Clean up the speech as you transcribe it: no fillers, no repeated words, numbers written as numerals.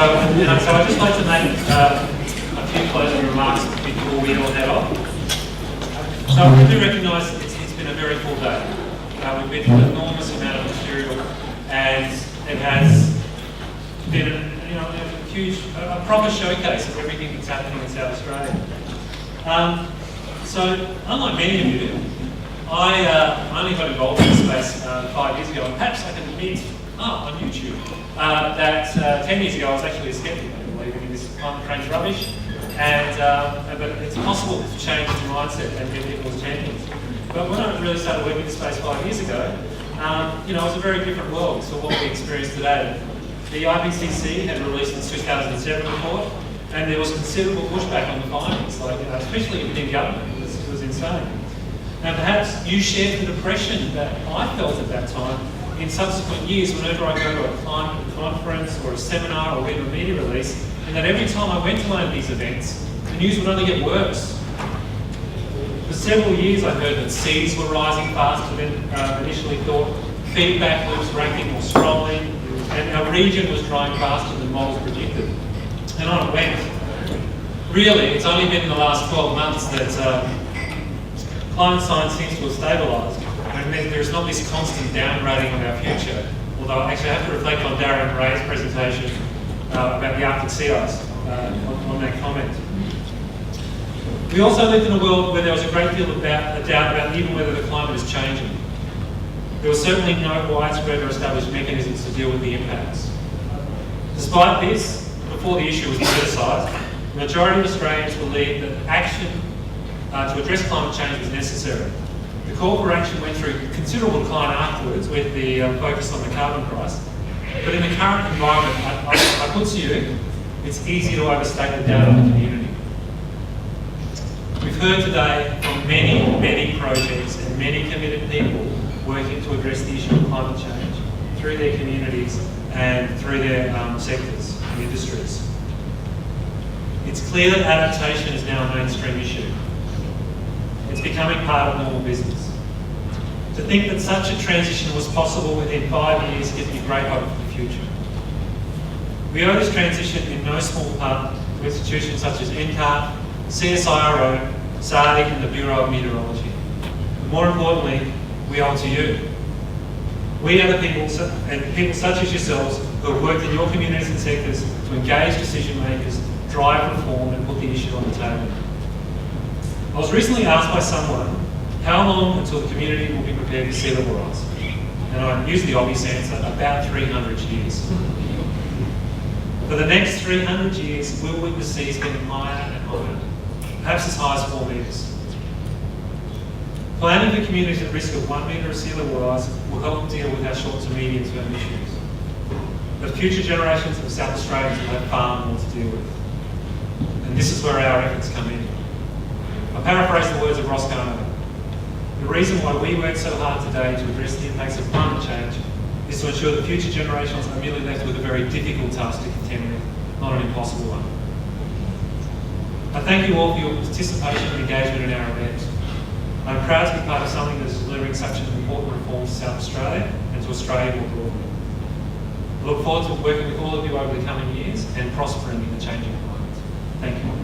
So I'd just like to make a few closing remarks before we all head off. So I do recognise it's been a very full day. We've been through an enormous amount of material, and it has been a huge, a proper showcase of everything that's happening in South Australia. So unlike many of you, I only got involved in this space 5 years ago, and perhaps I can admit on YouTube that 10 years ago I was actually a skeptic, believing in this climate change rubbish, but it's possible to change the mindset and get people's champions. But when I really started working in this space 5 years ago, it was a very different world to what we experience today. The IPCC had released its 2007 report, and there was considerable pushback on the findings, especially within government. It was insane. And perhaps you shared the depression that I felt at that time in subsequent years whenever I go to a climate conference or a seminar or even a media release, and that every time I went to one of these events, the news would only get worse. For several years I heard that seas were rising faster than initially thought, feedback loops were acting more strongly, and our region was drying faster than models predicted. And on it went. Really, it's only been in the last 12 months that climate science seems to have stabilised, and there's not this constant downgrading of our future. Although actually I have to reflect on Darren Ray's presentation about the Arctic sea ice on that comment. We also lived in a world where there was a great deal of doubt about even whether the climate is changing. There was certainly no widespread or established mechanisms to deal with the impacts. Despite this, before the issue was politicised, the majority of Australians believed that action to address climate change was necessary. The call for action went through considerable decline afterwards with the focus on the carbon price. But in the current environment, I put to you, it's easy to overstate the doubt of the community. We've heard today from many projects and many committed people working to address the issue of climate change through their communities and through their sectors and industries. It's clear that adaptation is now a mainstream issue. It's becoming part of normal business. To think that such a transition was possible within 5 years gives me great hope for the future. We owe this transition in no small part to institutions such as NCAR, CSIRO, SARDIC and the Bureau of Meteorology. But more importantly, we owe it to you. We are the people, and people such as yourselves, who have worked in your communities and sectors to engage decision makers, drive reform and put the issue on the table. I was recently asked by someone how long until the community will be prepared for sea level rise. And I used the obvious answer, about 300 years. For the next 300 years, we'll witness seas getting higher and higher, perhaps as high as 4 metres. Planning for communities at risk of 1 metre of sea level rise will help deal with our short to medium term issues. But future generations of South Australians will have far more to deal with. And this is where our efforts come in. I paraphrase the words of Ross Garner. The reason why we work so hard today to address the impacts of climate change is to ensure that future generations are merely left with a very difficult task to contend with, not an impossible one. I thank you all for your participation and engagement in our event. I'm proud to be part of something that is delivering such an important reform to South Australia and to Australia more broadly. I look forward to working with all of you over the coming years and prospering in the changing climate. Thank you.